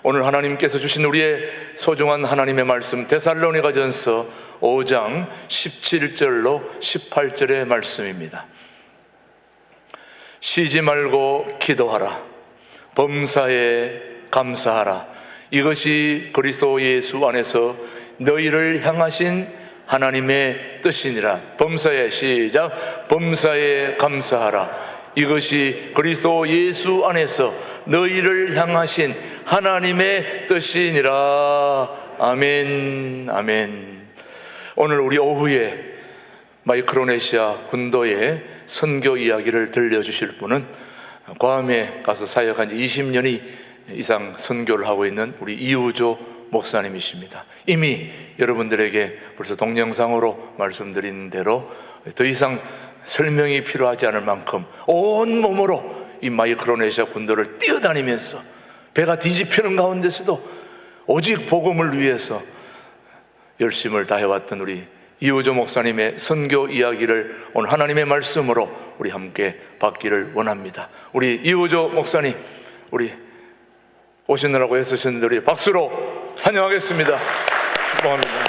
오늘 하나님께서 주신 우리의 소중한 하나님의 말씀, 데살로니가전서 5장 17절로 18절의 말씀입니다. 쉬지 말고 기도하라. 범사에 감사하라. 이것이 그리스도 예수 안에서 너희를 향하신 하나님의 뜻이니라. 범사에, 시작. 범사에 감사하라. 이것이 그리스도 예수 안에서 너희를 향하신 하나님의 뜻이니라. 아멘, 아멘. 오늘 우리 오후에 마이크로네시아 군도의 선교 이야기를 들려주실 분은 괌에 가서 사역한 지 20년이 이상 선교를 하고 있는 우리 이우조 목사님이십니다. 이미 여러분들에게 벌써 동영상으로 말씀드린 대로 더 이상 설명이 필요하지 않을 만큼 온 몸으로 이 마이크로네시아 군도를 뛰어다니면서 배가 뒤집히는 가운데서도 오직 복음을 위해서 열심을 다해왔던 우리 이우조 목사님의 선교 이야기를 오늘 하나님의 말씀으로 우리 함께 받기를 원합니다. 우리 이우조 목사님, 우리 오시느라고 애쓰셨는데 우리 박수로 환영하겠습니다. 고맙습니다.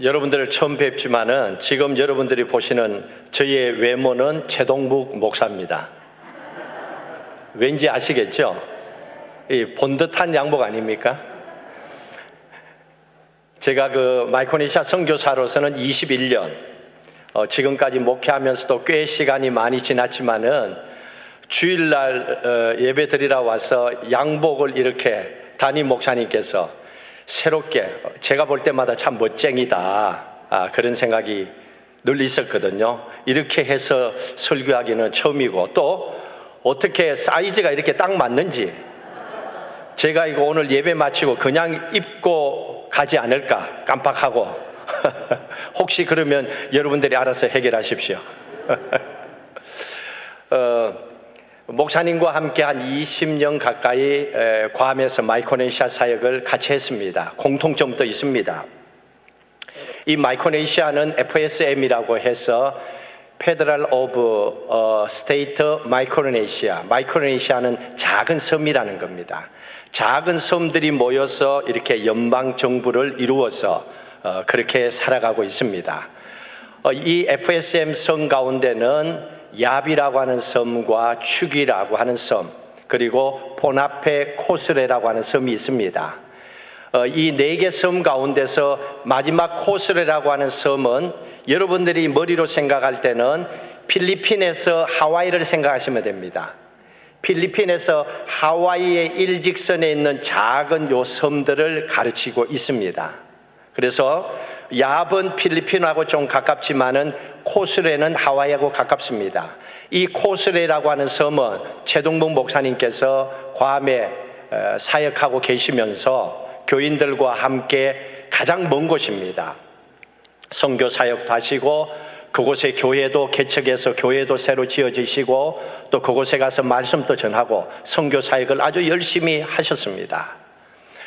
여러분들을 처음 뵙지만은 지금 여러분들이 보시는 저의 외모는 최동북 목사입니다. 왠지 아시겠죠? 이 본듯한 양복 아닙니까? 제가 그 마이크로네시아 선교사로서는 21년, 지금까지 목회하면서도 꽤 시간이 많이 지났지만은 주일날 예배 드리러 와서 양복을 이렇게 담임 목사님께서 새롭게, 제가 볼 때마다 참 멋쟁이다, 그런 생각이 늘 있었거든요. 이렇게 해서 설교하기는 처음이고, 또 어떻게 사이즈가 이렇게 딱 맞는지, 제가 이거 오늘 예배 마치고 그냥 입고 가지 않을까 깜빡하고 혹시 그러면 여러분들이 알아서 해결하십시오. 목사님과 함께 한 20년 가까이 괌에서 마이크로네시아 사역을 같이 했습니다. 공통점도 있습니다. 이 마이크로네시아는 FSM이라고 해서 Federal of State Micronesia, 마이크로네시아는 작은 섬이라는 겁니다. 작은 섬들이 모여서 이렇게 연방 정부를 이루어서 그렇게 살아가고 있습니다. 이 FSM 섬 가운데는 야비라고 하는 섬과 축이라고 하는 섬, 그리고 포나페 코스레라고 하는 섬이 있습니다. 이 4개 섬 가운데서 마지막 코스레라고 하는 섬은 여러분들이 머리로 생각할 때는 필리핀에서 하와이를 생각하시면 됩니다. 필리핀에서 하와이의 일직선에 있는 작은 요 섬들을 가르치고 있습니다. 그래서 야브는 필리핀하고 좀 가깝지만은 코스레는 하와이하고 가깝습니다. 이 코스레라고 하는 섬은 최동봉 목사님께서 괌에 사역하고 계시면서 교인들과 함께 가장 먼 곳입니다. 선교 사역도 하시고 그곳에 교회도 개척해서 교회도 새로 지어지시고 또 그곳에 가서 말씀도 전하고 선교 사역을 아주 열심히 하셨습니다.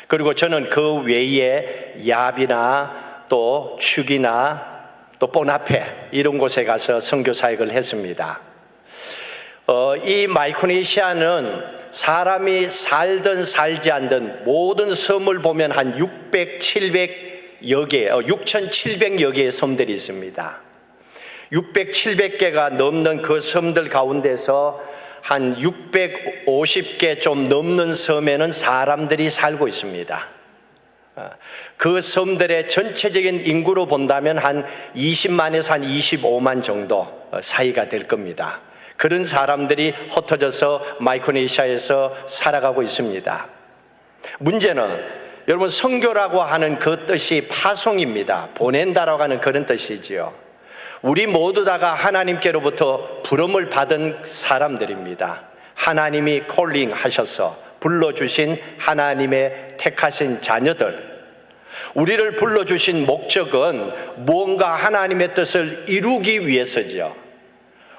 그리고 저는 그 외에 야비나 또 축이나 또 포나페 이런 곳에 가서 선교 사역을 했습니다. 이 마이크로네시아는 사람이 살든 살지 않든 모든 섬을 보면 한 600-700여 개, 6,700여 개의 섬들이 있습니다. 600-700개가 넘는 그 섬들 가운데서 한 650개 좀 넘는 섬에는 사람들이 살고 있습니다. 그 섬들의 전체적인 인구로 본다면 한 20만에서 한 25만 정도 사이가 될 겁니다. 그런 사람들이 흩어져서 마이크로네시아에서 살아가고 있습니다. 문제는 여러분 선교라고 하는 그 뜻이 파송입니다. 보낸다라고 하는 그런 뜻이지요. 우리 모두 다가 하나님께로부터 부름을 받은 사람들입니다. 하나님이 콜링 하셔서 불러주신 하나님의 택하신 자녀들, 우리를 불러주신 목적은 무언가 하나님의 뜻을 이루기 위해서죠.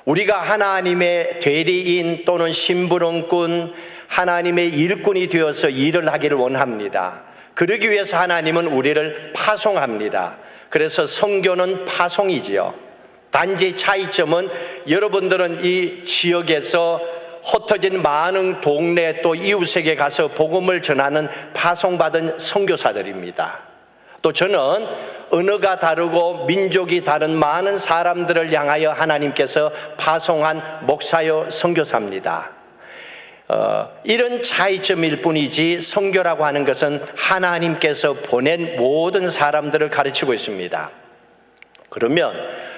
우리가 하나님의 대리인 또는 심부름꾼, 하나님의 일꾼이 되어서 일을 하기를 원합니다. 그러기 위해서 하나님은 우리를 파송합니다. 그래서 선교는 파송이지요. 단지 차이점은 여러분들은 이 지역에서 흩어진 많은 동네 또 이웃에게 가서 복음을 전하는 파송받은 선교사들입니다. 또 저는 언어가 다르고 민족이 다른 많은 사람들을 향하여 하나님께서 파송한 목사요 선교사입니다. 이런 차이점일 뿐이지 선교라고 하는 것은 하나님께서 보낸 모든 사람들을 가르치고 있습니다. 그러면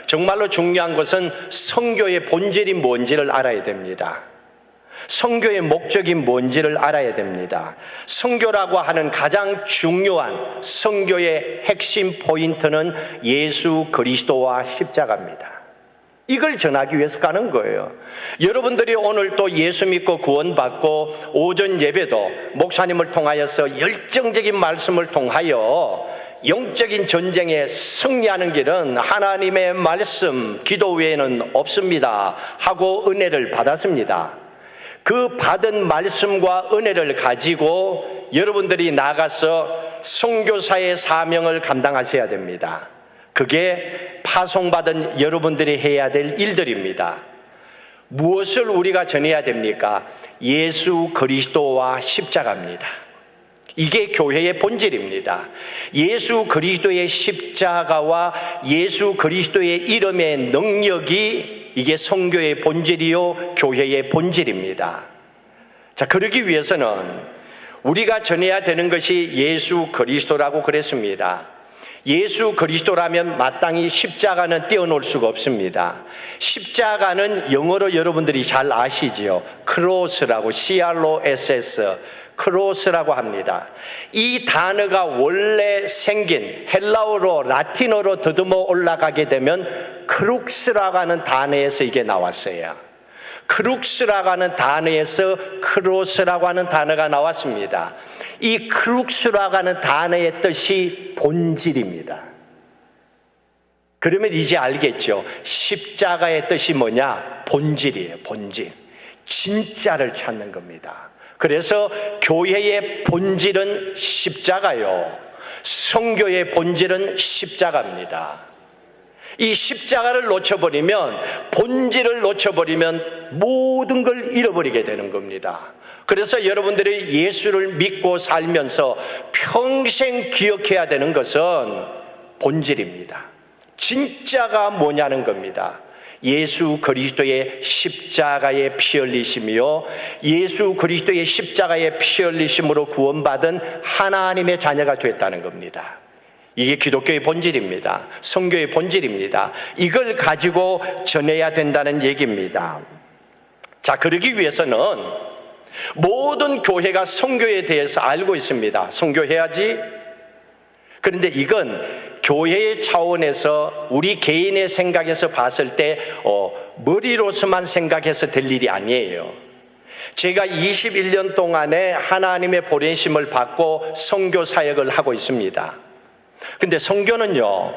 정말로 중요한 것은 선교의 본질이 뭔지를 알아야 됩니다. 선교의 목적이 뭔지를 알아야 됩니다. 선교라고 하는 가장 중요한 선교의 핵심 포인트는 예수 그리스도와 십자가입니다. 이걸 전하기 위해서 가는 거예요. 여러분들이 오늘 또 예수 믿고 구원받고 오전 예배도 목사님을 통하여서 열정적인 말씀을 통하여 영적인 전쟁에 승리하는 길은 하나님의 말씀, 기도 외에는 없습니다 하고 은혜를 받았습니다. 그 받은 말씀과 은혜를 가지고 여러분들이 나가서 선교사의 사명을 감당하셔야 됩니다. 그게 파송받은 여러분들이 해야 될 일들입니다. 무엇을 우리가 전해야 됩니까? 예수 그리스도와 십자가입니다. 이게 교회의 본질입니다. 예수 그리스도의 십자가와 예수 그리스도의 이름의 능력이 이게 선교의 본질이요 교회의 본질입니다. 자, 그러기 위해서는 우리가 전해야 되는 것이 예수 그리스도라고 그랬습니다. 예수 그리스도라면 마땅히 십자가는 떼어놓을 수가 없습니다. 십자가는 영어로 여러분들이 잘 아시지요. 크로스라고, CROSS, 크로스라고 합니다. 이 단어가 원래 생긴 헬라어로 라틴어로 더듬어 올라가게 되면 크룩스라고 하는 단어에서 이게 나왔어요. 크룩스라고 하는 단어에서 크로스라고 하는 단어가 나왔습니다. 이 크룩스라고 하는 단어의 뜻이 본질입니다. 그러면 이제 알겠죠? 십자가의 뜻이 뭐냐? 본질이에요. 본질. 진짜를 찾는 겁니다. 그래서 교회의 본질은 십자가요. 선교의 본질은 십자가입니다. 이 십자가를 놓쳐버리면, 본질을 놓쳐버리면 모든 걸 잃어버리게 되는 겁니다. 그래서 여러분들이 예수를 믿고 살면서 평생 기억해야 되는 것은 본질입니다. 진짜가 뭐냐는 겁니다. 예수 그리스도의 십자가의 피 흘리심이요, 예수 그리스도의 십자가의 피 흘리심으로 구원받은 하나님의 자녀가 됐다는 겁니다. 이게 기독교의 본질입니다. 선교의 본질입니다. 이걸 가지고 전해야 된다는 얘기입니다. 자, 그러기 위해서는 모든 교회가 선교에 대해서 알고 있습니다. 선교해야지. 그런데 이건 교회의 차원에서 우리 개인의 생각에서 봤을 때 머리로서만 생각해서 될 일이 아니에요. 제가 21년 동안에 하나님의 보내심을 받고 선교 사역을 하고 있습니다. 근데 선교는요,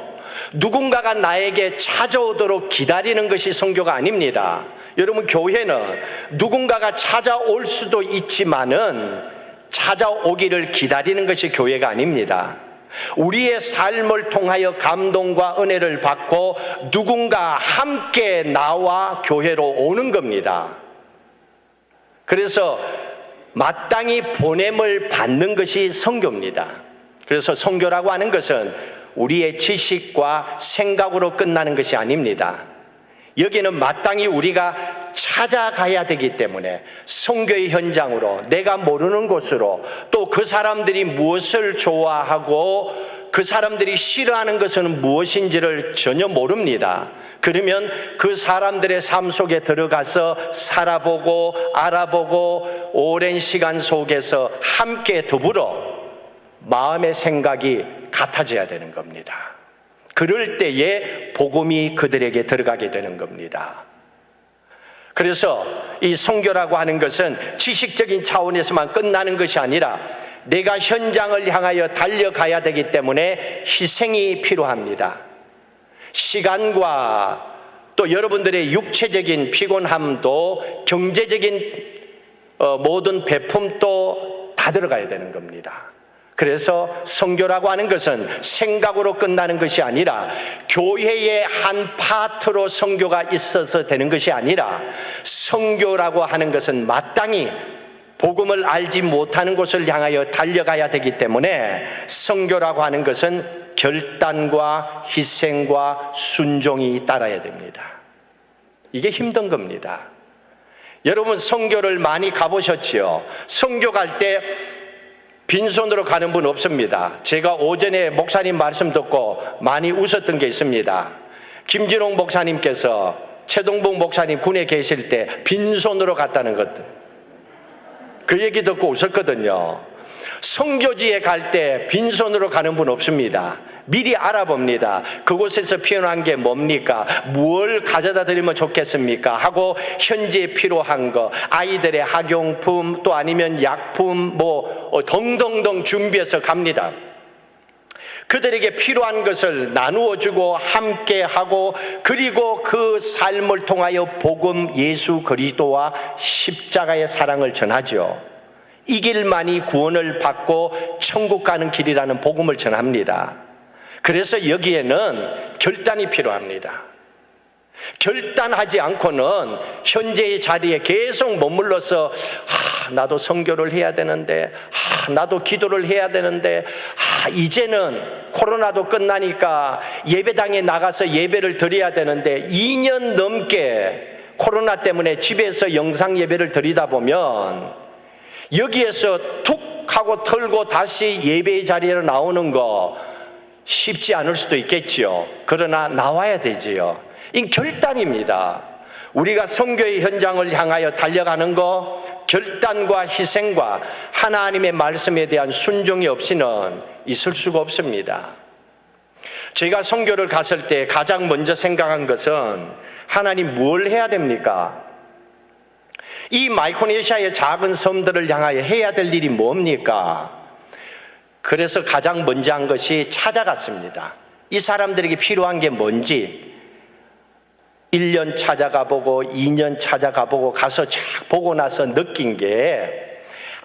누군가가 나에게 찾아오도록 기다리는 것이 선교가 아닙니다. 여러분, 교회는 누군가가 찾아올 수도 있지만은 찾아오기를 기다리는 것이 교회가 아닙니다. 우리의 삶을 통하여 감동과 은혜를 받고 누군가 함께 나와 교회로 오는 겁니다. 그래서 마땅히 보냄을 받는 것이 선교입니다. 그래서 선교라고 하는 것은 우리의 지식과 생각으로 끝나는 것이 아닙니다. 여기는 마땅히 우리가 찾아가야 되기 때문에 선교의 현장으로, 내가 모르는 곳으로, 또 그 사람들이 무엇을 좋아하고 그 사람들이 싫어하는 것은 무엇인지를 전혀 모릅니다. 그러면 그 사람들의 삶 속에 들어가서 살아보고 알아보고 오랜 시간 속에서 함께 더불어 마음의 생각이 같아져야 되는 겁니다. 그럴 때에 복음이 그들에게 들어가게 되는 겁니다. 그래서 이 선교라고 하는 것은 지식적인 차원에서만 끝나는 것이 아니라 내가 현장을 향하여 달려가야 되기 때문에 희생이 필요합니다. 시간과 또 여러분들의 육체적인 피곤함도, 경제적인 모든 배품도 다 들어가야 되는 겁니다. 그래서 선교라고 하는 것은 생각으로 끝나는 것이 아니라 교회의 한 파트로 선교가 있어서 되는 것이 아니라 선교라고 하는 것은 마땅히 복음을 알지 못하는 곳을 향하여 달려가야 되기 때문에 선교라고 하는 것은 결단과 희생과 순종이 따라야 됩니다. 이게 힘든 겁니다. 여러분 선교를 많이 가보셨지요? 선교 갈 때 빈손으로 가는 분 없습니다. 제가 오전에 목사님 말씀 듣고 많이 웃었던 게 있습니다. 김진홍 목사님께서 최동봉 목사님 군에 계실 때 빈손으로 갔다는 것, 그 얘기 듣고 웃었거든요. 선교지에 갈 때 빈손으로 가는 분 없습니다. 미리 알아봅니다. 그곳에서 필요한 게 뭡니까? 뭘 가져다 드리면 좋겠습니까? 하고 현지에 필요한 거, 아이들의 학용품, 또 아니면 약품, 덩덩덩 준비해서 갑니다. 그들에게 필요한 것을 나누어 주고 함께 하고, 그리고 그 삶을 통하여 복음 예수 그리스도와 십자가의 사랑을 전하죠. 이 길만이 구원을 받고 천국 가는 길이라는 복음을 전합니다. 그래서 여기에는 결단이 필요합니다. 결단하지 않고는 현재의 자리에 계속 머물러서 나도 선교를 해야 되는데, 나도 기도를 해야 되는데, 이제는 코로나도 끝나니까 예배당에 나가서 예배를 드려야 되는데 2년 넘게 코로나 때문에 집에서 영상 예배를 드리다 보면 여기에서 툭 하고 털고 다시 예배의 자리로 나오는 거 쉽지 않을 수도 있겠지요. 그러나 나와야 되지요. 이 결단입니다. 우리가 선교의 현장을 향하여 달려가는 거, 결단과 희생과 하나님의 말씀에 대한 순종이 없이는 있을 수가 없습니다. 제가 선교를 갔을 때 가장 먼저 생각한 것은 하나님 뭘 해야 됩니까? 이 마이크로네시아의 작은 섬들을 향하여 해야 될 일이 뭡니까? 그래서 가장 먼저 한 것이 찾아갔습니다. 이 사람들에게 필요한 게 뭔지 1년 찾아가 보고 2년 찾아가 보고 가서 쫙 보고 나서 느낀 게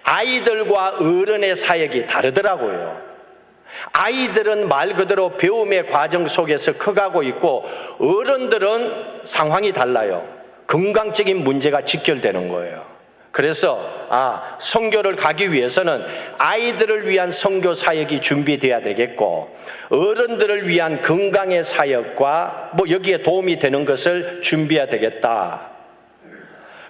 아이들과 어른의 사역이 다르더라고요. 아이들은 말 그대로 배움의 과정 속에서 커가고 있고 어른들은 상황이 달라요. 건강적인 문제가 직결되는 거예요. 그래서 선교를 가기 위해서는 아이들을 위한 선교 사역이 준비돼야 되겠고 어른들을 위한 건강의 사역과 여기에 도움이 되는 것을 준비해야 되겠다.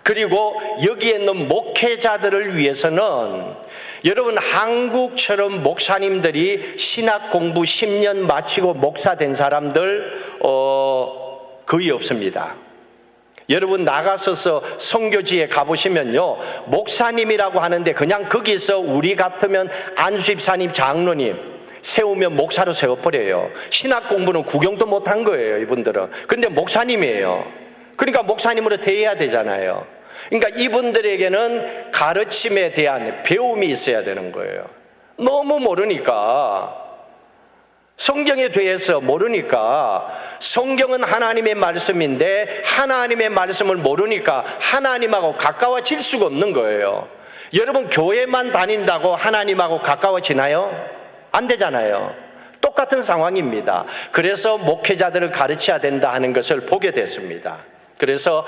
그리고 여기에 있는 목회자들을 위해서는 여러분 한국처럼 목사님들이 신학 공부 10년 마치고 목사 된 사람들 거의 없습니다. 여러분 나가서서 선교지에 가보시면요, 목사님이라고 하는데 그냥 거기서 우리 같으면 안수집사님, 장로님 세우면 목사로 세워버려요. 신학 공부는 구경도 못한 거예요, 이분들은. 근데 목사님이에요. 그러니까 목사님으로 대해야 되잖아요. 그러니까 이분들에게는 가르침에 대한 배움이 있어야 되는 거예요. 너무 모르니까, 성경에 대해서 모르니까, 성경은 하나님의 말씀인데 하나님의 말씀을 모르니까 하나님하고 가까워질 수가 없는 거예요. 여러분 교회만 다닌다고 하나님하고 가까워지나요? 안 되잖아요. 똑같은 상황입니다. 그래서 목회자들을 가르쳐야 된다 하는 것을 보게 됐습니다. 그래서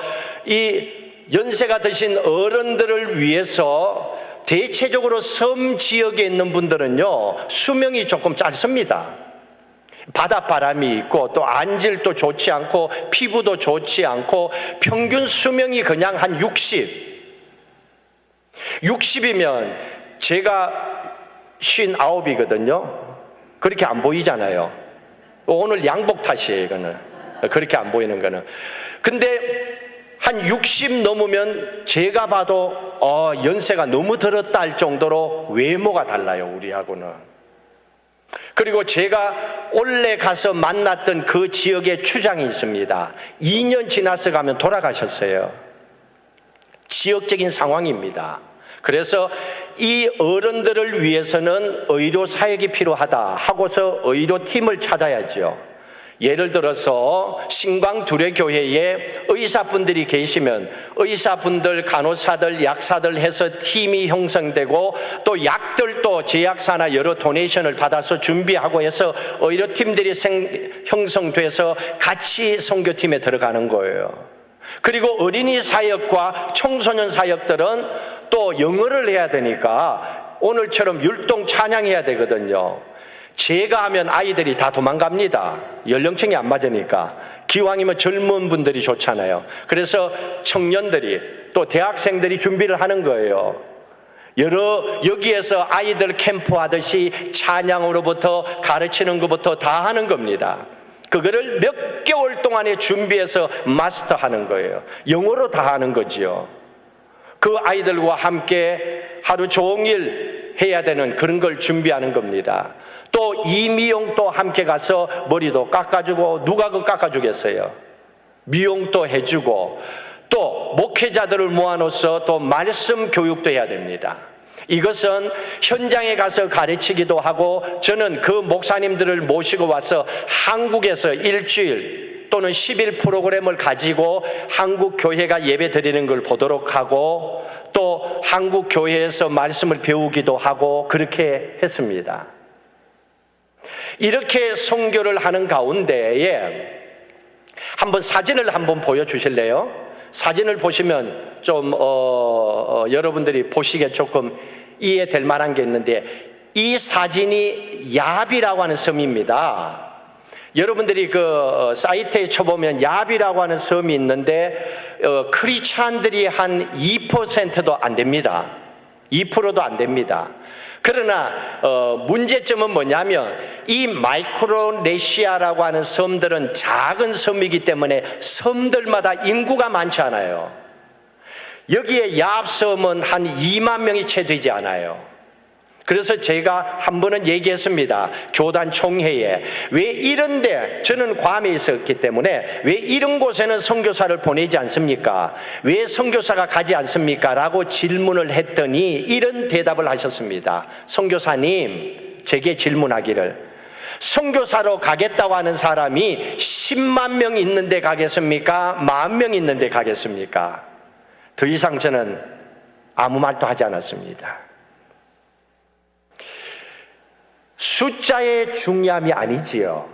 이 연세가 드신 어른들을 위해서 대체적으로 섬 지역에 있는 분들은요, 수명이 조금 짧습니다. 바닷바람이 있고 또 안질도 좋지 않고 피부도 좋지 않고 평균 수명이 그냥 한 60이면 제가 59이거든요. 그렇게 안 보이잖아요. 오늘 양복 탓이에요, 이거는. 그렇게 안 보이는 거는. 근데 한 60 넘으면 제가 봐도 연세가 너무 들었다 할 정도로 외모가 달라요, 우리하고는. 그리고 제가 원래 가서 만났던 그 지역에 추장이 있습니다. 2년 지나서 가면 돌아가셨어요. 지역적인 상황입니다. 그래서 이 어른들을 위해서는 의료 사역이 필요하다 하고서 의료팀을 찾아야죠. 예를 들어서 신광두레교회에 의사분들이 계시면 의사분들, 간호사들, 약사들 해서 팀이 형성되고 또 약들도 제약사나 여러 도네이션을 받아서 준비하고 해서 의료팀들이 형성돼서 같이 선교팀에 들어가는 거예요. 그리고 어린이 사역과 청소년 사역들은 또 영어를 해야 되니까 오늘처럼 율동 찬양해야 되거든요. 제가 하면 아이들이 다 도망갑니다. 연령층이 안 맞으니까. 기왕이면 젊은 분들이 좋잖아요. 그래서 청년들이 또 대학생들이 준비를 하는 거예요. 여기에서 아이들 캠프 하듯이 찬양으로부터 가르치는 것부터 다 하는 겁니다. 그거를 몇 개월 동안에 준비해서 마스터하는 거예요. 영어로 다 하는 거지요. 그 아이들과 함께 하루 종일 해야 되는 그런 걸 준비하는 겁니다. 또 이미용도 함께 가서 머리도 깎아주고, 누가 그 깎아주겠어요? 미용도 해주고, 또 목회자들을 모아놓아서 또 말씀 교육도 해야 됩니다. 이것은 현장에 가서 가르치기도 하고, 저는 그 목사님들을 모시고 와서 한국에서 일주일 또는 10일 프로그램을 가지고 한국 교회가 예배 드리는 걸 보도록 하고, 또 한국 교회에서 말씀을 배우기도 하고 그렇게 했습니다. 이렇게 선교를 하는 가운데에 한번 사진을 한번 보여주실래요? 사진을 보시면 좀 여러분들이 보시기에 조금 이해될 만한 게 있는데, 이 사진이 야비라고 하는 섬입니다. 여러분들이 그 사이트에 쳐보면 야비라고 하는 섬이 있는데 크리스찬들이 한 2%도 안 됩니다. 2%도 안 됩니다. 그러나 문제점은 뭐냐면 이 마이크로네시아라고 하는 섬들은 작은 섬이기 때문에 섬들마다 인구가 많지 않아요. 여기에 야합섬은 한 2만 명이 채 되지 않아요. 그래서 제가 한 번은 얘기했습니다. 교단 총회에. 왜 이런데, 저는 괌에 있었기 때문에 왜 이런 곳에는 선교사를 보내지 않습니까? 왜 선교사가 가지 않습니까? 라고 질문을 했더니 이런 대답을 하셨습니다. 선교사님, 제게 질문하기를, 선교사로 가겠다고 하는 사람이 10만 명 있는데 가겠습니까? 10,000명 있는데 가겠습니까? 더 이상 저는 아무 말도 하지 않았습니다. 숫자의 중요함이 아니지요.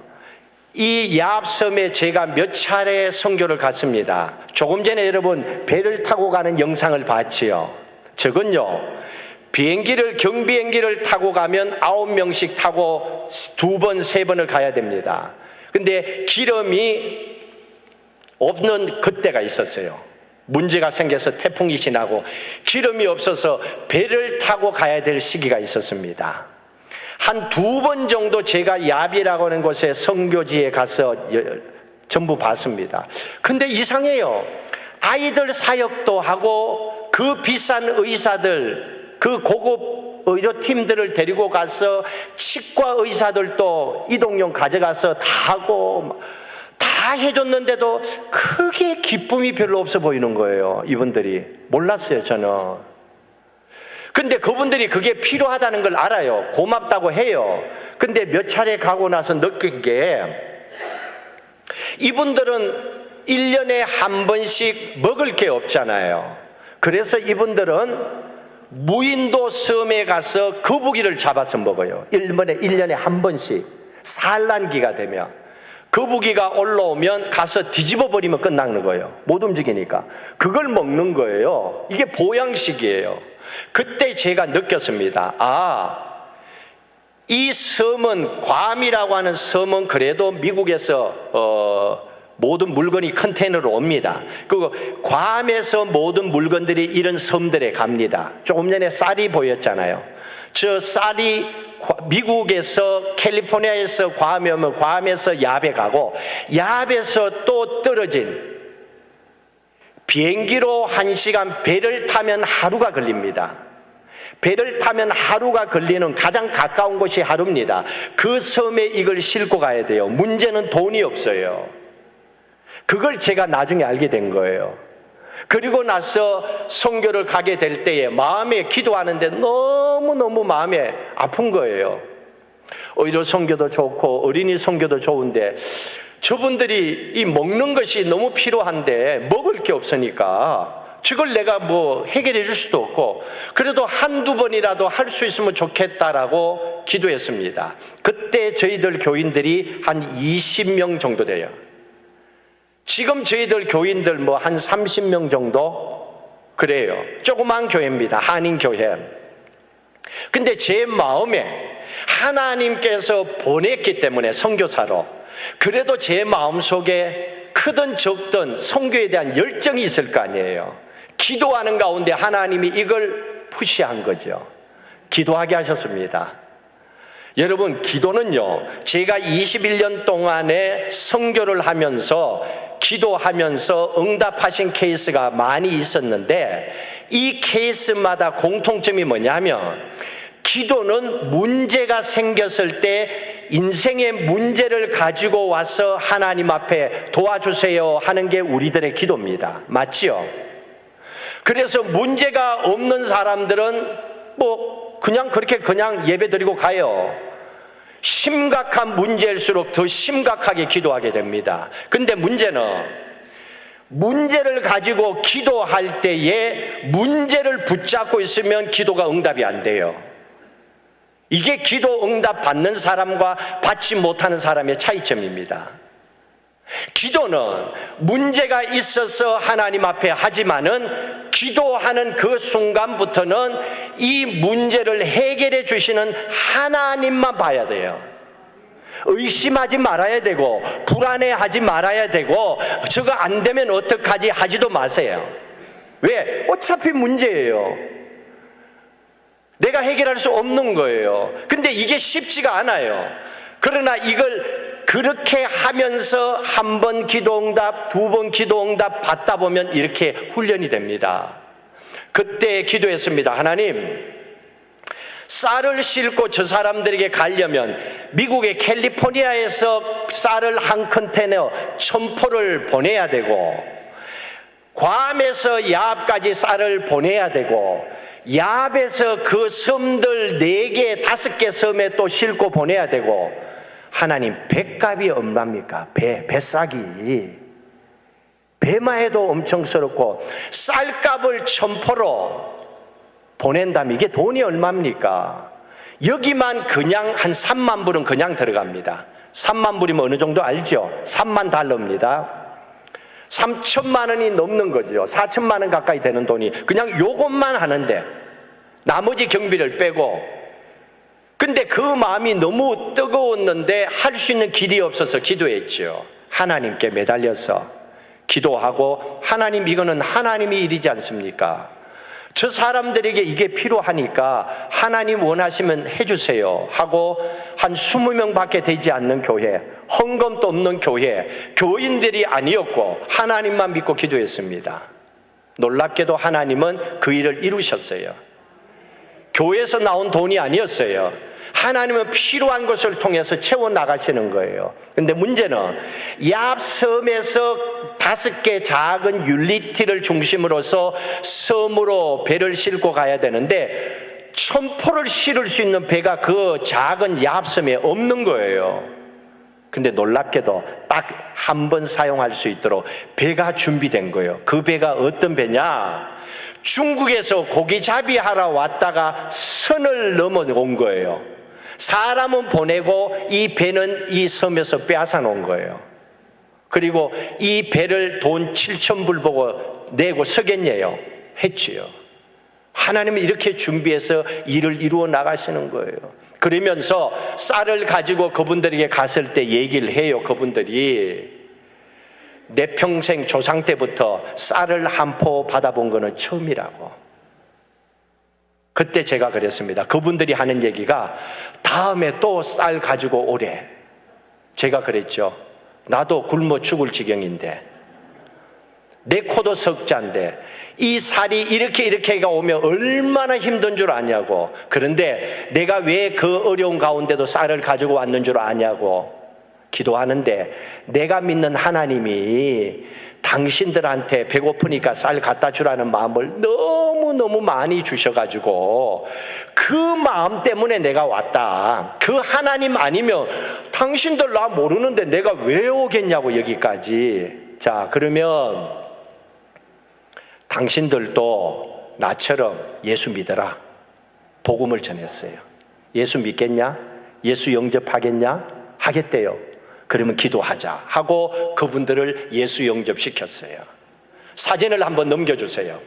이 야합섬에 제가 몇 차례 선교를 갔습니다. 조금 전에 여러분 배를 타고 가는 영상을 봤지요. 저건요, 경비행기를 타고 가면 9명씩 타고 2번, 3번을 가야 됩니다. 근데 기름이 없는 그때가 있었어요. 문제가 생겨서 태풍이 지나고 기름이 없어서 배를 타고 가야 될 시기가 있었습니다. 한 2번 정도 제가 야비라고 하는 곳에 선교지에 가서 전부 봤습니다. 근데 이상해요. 아이들 사역도 하고 그 비싼 의사들, 그 고급 의료팀들을 데리고 가서 치과 의사들도 이동용 가져가서 다 하고 다 해줬는데도 크게 기쁨이 별로 없어 보이는 거예요. 이분들이. 몰랐어요, 저는. 근데 그분들이 그게 필요하다는 걸 알아요. 고맙다고 해요. 근데 몇 차례 가고 나서 느낀 게, 이분들은 1년에 한 번씩 먹을 게 없잖아요. 그래서 이분들은 무인도 섬에 가서 거북이를 잡아서 먹어요. 1년에 한 번씩. 산란기가 되면 거북이가 올라오면 가서 뒤집어 버리면 끝나는 거예요. 못 움직이니까. 그걸 먹는 거예요. 이게 보양식이에요. 그때 제가 느꼈습니다. 이 섬은, 괌이라고 하는 섬은 그래도 미국에서 모든 물건이 컨테이너로 옵니다. 그리고 괌에서 모든 물건들이 이런 섬들에 갑니다. 조금 전에 쌀이 보였잖아요. 저 쌀이 미국에서, 캘리포니아에서 괌에 오면 괌에서 야베 가고, 야베에서 또 떨어진, 비행기로 1시간, 배를 타면 하루가 걸립니다. 배를 타면 하루가 걸리는 가장 가까운 곳이 하루입니다. 그 섬에 이걸 싣고 가야 돼요. 문제는 돈이 없어요. 그걸 제가 나중에 알게 된 거예요. 그리고 나서 선교를 가게 될 때에 마음에 기도하는데 너무너무 마음에 아픈 거예요. 의료 선교도 좋고 어린이 선교도 좋은데 저분들이 이 먹는 것이 너무 필요한데 먹을 게 없으니까 저걸 내가 뭐 해결해 줄 수도 없고 그래도 한두 번이라도 할 수 있으면 좋겠다라고 기도했습니다. 그때 저희들 교인들이 한 20명 정도 돼요. 지금 저희들 교인들 뭐 한 30명 정도 그래요. 조그만 교회입니다. 한인교회. 근데 제 마음에 하나님께서 보냈기 때문에 선교사로 그래도 제 마음속에 크든 적든 선교에 대한 열정이 있을 거 아니에요. 기도하는 가운데 하나님이 이걸 푸시한 거죠. 기도하게 하셨습니다. 여러분, 기도는요, 제가 21년 동안에 선교를 하면서 기도하면서 응답하신 케이스가 많이 있었는데 이 케이스마다 공통점이 뭐냐면 기도는 문제가 생겼을 때 인생의 문제를 가지고 와서 하나님 앞에 도와주세요 하는 게 우리들의 기도입니다. 맞지요? 그래서 문제가 없는 사람들은 뭐 그냥 그렇게 그냥 예배드리고 가요. 심각한 문제일수록 더 심각하게 기도하게 됩니다. 근데 문제는 문제를 가지고 기도할 때에 문제를 붙잡고 있으면 기도가 응답이 안 돼요. 이게 기도 응답 받는 사람과 받지 못하는 사람의 차이점입니다. 기도는 문제가 있어서 하나님 앞에 하지만은 기도하는 그 순간부터는 이 문제를 해결해 주시는 하나님만 봐야 돼요. 의심하지 말아야 되고 불안해하지 말아야 되고 저거 안 되면 어떡하지 하지도 마세요. 왜? 어차피 문제예요. 내가 해결할 수 없는 거예요. 근데 이게 쉽지가 않아요. 그러나 이걸 그렇게 하면서 한 번 기도응답, 두 번 기도응답 받다 보면 이렇게 훈련이 됩니다. 그때 기도했습니다. 하나님, 쌀을 싣고 저 사람들에게 가려면 미국의 캘리포니아에서 쌀을 한 컨테이너 1000포를 보내야 되고 괌에서 야합까지 쌀을 보내야 되고 야합에서 그 섬들 4개, 5개 섬에 또 싣고 보내야 되고 하나님, 배값이 얼마입니까? 배싸기. 배만 해도 엄청 스럽고 쌀값을 1000포로 보낸다면 이게 돈이 얼마입니까? 여기만 그냥 한 3만 불은 그냥 들어갑니다. 3만 불이면 어느 정도 알죠? 3만 달러입니다. 3천만 원이 넘는 거죠. 4천만 원 가까이 되는 돈이 그냥 요것만 하는데 나머지 경비를 빼고. 근데 그 마음이 너무 뜨거웠는데 할 수 있는 길이 없어서 기도했죠. 하나님께 매달려서 기도하고 하나님, 이거는 하나님의 일이지 않습니까? 저 사람들에게 이게 필요하니까 하나님 원하시면 해주세요 하고 한 20명 밖에 되지 않는 교회, 헌금도 없는 교회, 교인들이 아니었고 하나님만 믿고 기도했습니다. 놀랍게도 하나님은 그 일을 이루셨어요. 교회에서 나온 돈이 아니었어요. 하나님은 필요한 것을 통해서 채워나가시는 거예요. 근데 문제는 야합섬에서 5개 작은 율리티를 중심으로서 섬으로 배를 싣고 가야 되는데 1000포를 실을 수 있는 배가 그 작은 야합섬에 없는 거예요. 근데 놀랍게도 딱 한 번 사용할 수 있도록 배가 준비된 거예요. 그 배가 어떤 배냐? 중국에서 고기잡이 하러 왔다가 선을 넘어온 거예요. 사람은 보내고 이 배는 이 섬에서 빼앗아 놓은 거예요. 그리고 이 배를 돈 7,000불 보고 내고 서겠냐요? 했지요. 하나님은 이렇게 준비해서 일을 이루어 나가시는 거예요. 그러면서 쌀을 가지고 그분들에게 갔을 때 얘기를 해요. 그분들이 내 평생 조상 때부터 쌀을 한 포 받아본 거는 처음이라고. 그때 제가 그랬습니다. 그분들이 하는 얘기가 다음에 또 쌀 가지고 오래. 제가 그랬죠. 나도 굶어 죽을 지경인데 내 코도 석자인데 이 쌀이 이렇게가 오면 얼마나 힘든 줄 아냐고. 그런데 내가 왜 그 어려운 가운데도 쌀을 가지고 왔는 줄 아냐고 기도하는데 내가 믿는 하나님이 당신들한테 배고프니까 쌀 갖다 주라는 마음을 너무 너무너무 많이 주셔가지고 그 마음 때문에 내가 왔다. 그 하나님 아니면 당신들 나 모르는데 내가 왜 오겠냐고 여기까지. 자, 그러면 당신들도 나처럼 예수 믿어라. 복음을 전했어요. 예수 믿겠냐? 예수 영접하겠냐? 하겠대요. 그러면 기도하자 하고 그분들을 예수 영접시켰어요. 사진을 한번 넘겨주세요.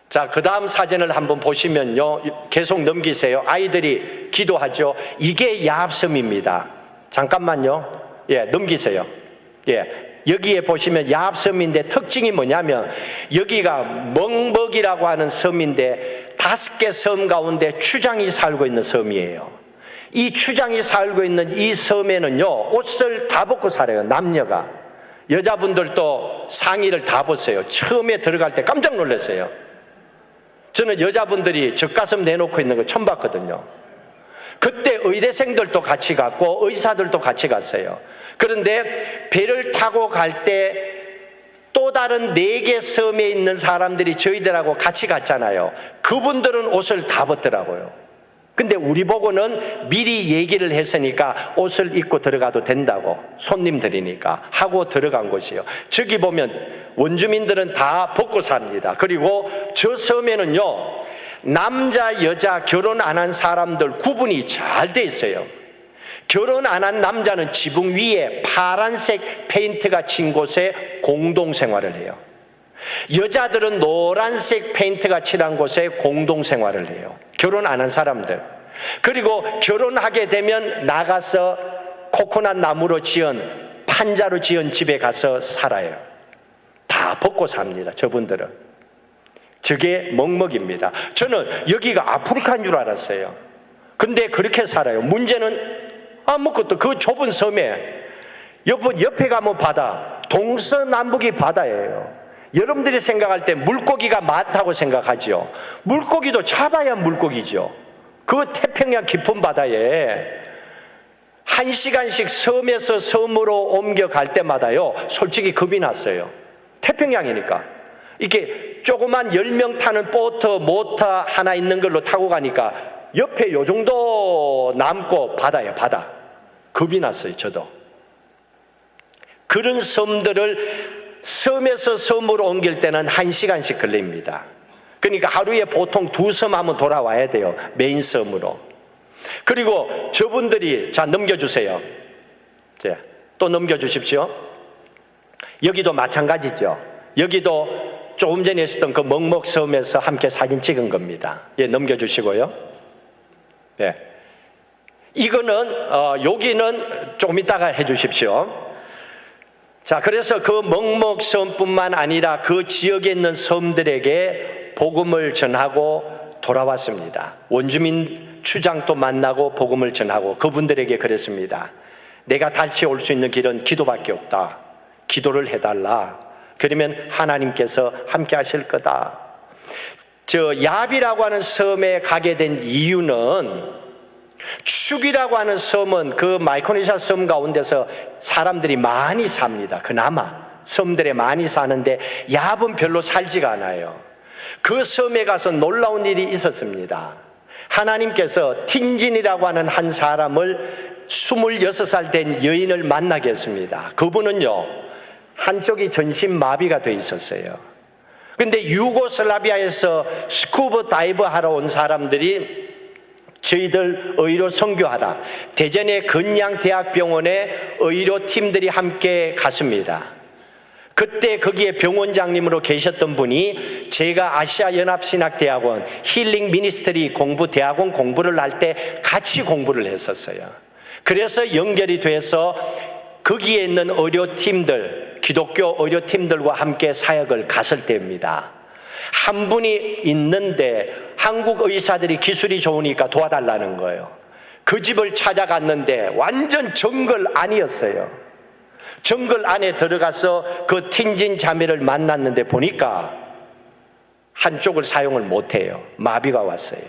자, 그 다음 사진을 한번 보시면요, 계속 넘기세요. 아이들이 기도하죠. 이게 야합섬입니다. 잠깐만요. 예, 넘기세요. 예, 여기에 보시면 야합섬인데 특징이 뭐냐면 여기가 멍벅이라고 하는 섬인데 5개 섬 가운데 추장이 살고 있는 섬이에요. 이 추장이 살고 있는 이 섬에는요, 옷을 다 벗고 살아요. 남녀가. 여자분들도 상의를 다 벗어요. 처음에 들어갈 때 깜짝 놀랐어요. 저는 여자분들이 젖가슴 내놓고 있는 거 처음 봤거든요. 그때 의대생들도 같이 갔고 의사들도 같이 갔어요. 그런데 배를 타고 갈 때 또 다른 4개 섬에 있는 사람들이 저희들하고 같이 갔잖아요. 그분들은 옷을 다 벗더라고요. 근데 우리 보고는 미리 얘기를 했으니까 옷을 입고 들어가도 된다고, 손님들이니까 하고 들어간 곳이에요. 저기 보면 원주민들은 다 벗고 삽니다. 그리고 저 섬에는요, 남자 여자 결혼 안 한 사람들 구분이 잘 돼 있어요. 결혼 안 한 남자는 지붕 위에 파란색 페인트가 친 곳에 공동생활을 해요. 여자들은 노란색 페인트가 칠한 곳에 공동생활을 해요. 결혼 안 한 사람들. 그리고 결혼하게 되면 나가서 코코넛 나무로 지은, 판자로 지은 집에 가서 살아요. 다 벗고 삽니다. 저분들은. 저게 멍멍입니다. 저는 여기가 아프리카인 줄 알았어요. 근데 그렇게 살아요. 문제는 아무것도, 그 좁은 섬에 옆에 가면 바다, 동서남북이 바다예요. 여러분들이 생각할 때 물고기가 많다고 생각하죠. 물고기도 잡아야 물고기죠. 그 태평양 깊은 바다에 1시간씩 섬에서 섬으로 옮겨갈 때마다요, 솔직히 겁이 났어요. 태평양이니까. 이렇게 조그만 10명 타는 보트, 모터 하나 있는 걸로 타고 가니까 옆에 요 정도 남고 바다예요, 바다. 겁이 났어요, 저도. 그런 섬들을 섬에서 섬으로 옮길 때는 1시간씩 걸립니다. 그러니까 하루에 보통 2섬 하면 돌아와야 돼요. 메인 섬으로. 그리고 저분들이, 자, 넘겨주세요. 자, 또 넘겨주십시오. 여기도 마찬가지죠. 여기도 조금 전에 있었던 그 멍먹섬에서 함께 사진 찍은 겁니다. 예, 넘겨주시고요. 예. 이거는, 여기는 조금 이따가 해주십시오. 자, 그래서 그 멍먹섬뿐만 아니라 그 지역에 있는 섬들에게 복음을 전하고 돌아왔습니다. 원주민 추장도 만나고 복음을 전하고 그분들에게 그랬습니다. 내가 다시 올 수 있는 길은 기도밖에 없다. 기도를 해달라. 그러면 하나님께서 함께 하실 거다. 저 야비라고 하는 섬에 가게 된 이유는, 축이라고 하는 섬은 그 마이크로네시아 섬 가운데서 사람들이 많이 삽니다. 그나마 섬들에 많이 사는데 야합은 별로 살지가 않아요. 그 섬에 가서 놀라운 일이 있었습니다. 하나님께서 틴진이라고 하는 한 사람을 26살 된 여인을 만나게 했습니다. 그분은요, 한쪽이 전신마비가 돼 있었어요. 근데 유고슬라비아에서 스쿠버 다이브 하러 온 사람들이 저희들 의료 선교하라, 대전의 건양대학병원에 의료팀들이 함께 갔습니다. 그때 거기에 병원장님으로 계셨던 분이 제가 아시아연합신학대학원 힐링 미니스트리 대학원 공부를 할 때 같이 공부를 했었어요. 그래서 연결이 돼서 거기에 있는 의료팀들, 기독교 의료팀들과 함께 사역을 갔을 때입니다. 한 분이 있는데 한국 의사들이 기술이 좋으니까 도와달라는 거예요. 그 집을 찾아갔는데 완전 정글 안이었어요. 정글 안에 들어가서 그 틴진 자매를 만났는데 보니까 한쪽을 사용을 못해요. 마비가 왔어요.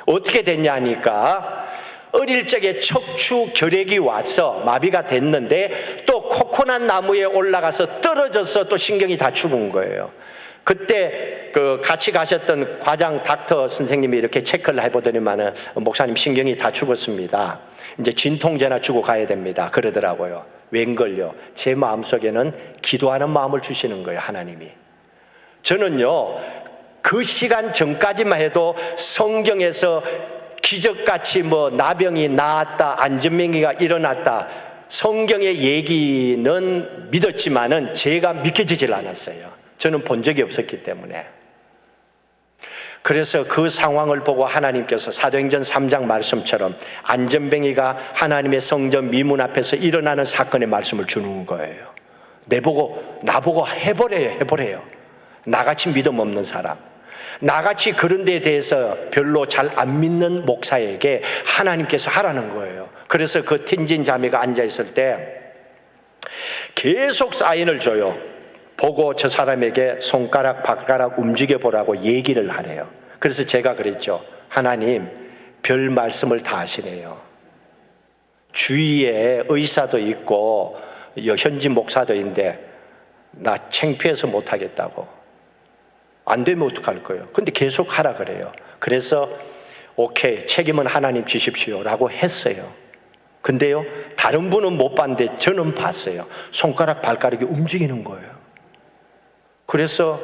어떻게 됐냐 하니까 어릴 적에 척추 결핵이 와서 마비가 됐는데 또 코코넛 나무에 올라가서 떨어져서 또 신경이 다 죽은 거예요. 그때 그 같이 가셨던 과장 닥터 선생님이 이렇게 체크를 해보더니만은 목사님 신경이 다 죽었습니다. 이제 진통제나 주고 가야 됩니다. 그러더라고요. 웬걸요? 제 마음속에는 기도하는 마음을 주시는 거예요, 하나님이. 저는요, 그 시간 전까지만 해도 성경에서 기적같이 뭐 나병이 나았다, 안전병이가 일어났다, 성경의 얘기는 믿었지만은 제가 믿겨지질 않았어요. 저는 본 적이 없었기 때문에. 그래서 그 상황을 보고 하나님께서 사도행전 3장 말씀처럼 안전뱅이가 하나님의 성전 미문 앞에서 일어나는 사건의 말씀을 주는 거예요. 나보고 해보래요. 나같이 믿음 없는 사람, 나같이 그런 데에 대해서 별로 잘 안 믿는 목사에게 하나님께서 하라는 거예요. 그래서 그 틴진 자매가 앉아있을 때 계속 사인을 줘요. 보고 저 사람에게 손가락 발가락 움직여 보라고 얘기를 하래요. 그래서 제가 그랬죠. 하나님, 별 말씀을 다 하시네요. 주위에 의사도 있고 현지 목사도 있는데 나 창피해서 못하겠다고. 안 되면 어떡할 거예요? 근데 계속 하라 그래요. 그래서 오케이, 책임은 하나님 지십시오 라고 했어요. 근데요, 다른 분은 못 봤는데 저는 봤어요. 손가락 발가락이 움직이는 거예요. 그래서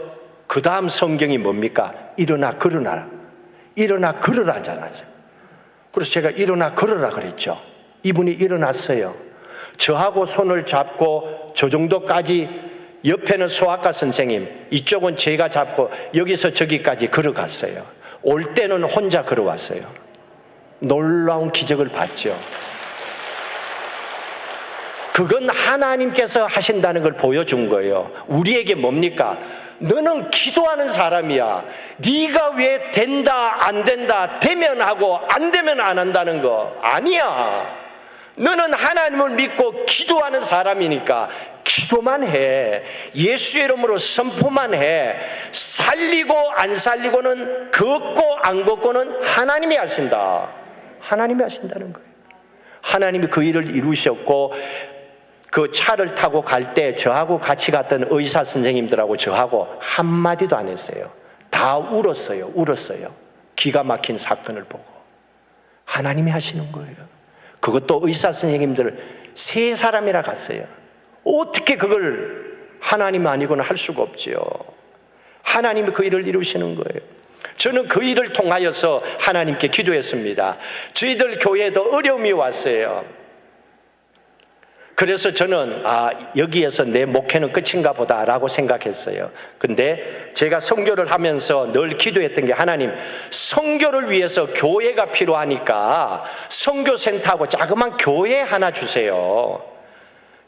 그 다음 성경이 뭡니까? 일어나 걸어라. 일어나 걸으라잖아요. 그래서 제가 일어나 걸으라 그랬죠. 이분이 일어났어요. 저하고 손을 잡고 저 정도까지, 옆에는 소아과 선생님, 이쪽은 제가 잡고 여기서 저기까지 걸어갔어요. 올 때는 혼자 걸어왔어요. 놀라운 기적을 봤죠. 그건 하나님께서 하신다는 걸 보여준 거예요. 우리에게 뭡니까? 너는 기도하는 사람이야. 네가 왜 된다 안 된다, 되면 하고 안 되면 안 한다는 거 아니야. 너는 하나님을 믿고 기도하는 사람이니까 기도만 해. 예수의 이름으로 선포만 해. 살리고 안 살리고는, 걷고 안 걷고는 하나님이 하신다. 하나님이 하신다는 거예요. 하나님이 그 일을 이루셨고, 그 차를 타고 갈 때 저하고 같이 갔던 의사 선생님들하고 저하고 한마디도 안 했어요. 다 울었어요. 기가 막힌 사건을 보고. 하나님이 하시는 거예요. 그것도 의사 선생님들 3사람이나 갔어요. 어떻게 그걸 하나님 아니고는 할 수가 없지요. 하나님이 그 일을 이루시는 거예요. 저는 그 일을 통하여서 하나님께 기도했습니다. 저희들 교회에도 어려움이 왔어요. 그래서 저는 여기에서 내 목회는 끝인가 보다라고 생각했어요. 근데 제가 선교를 하면서 늘 기도했던 게, 하나님, 선교를 위해서 교회가 필요하니까 선교센터하고 자그만 교회 하나 주세요.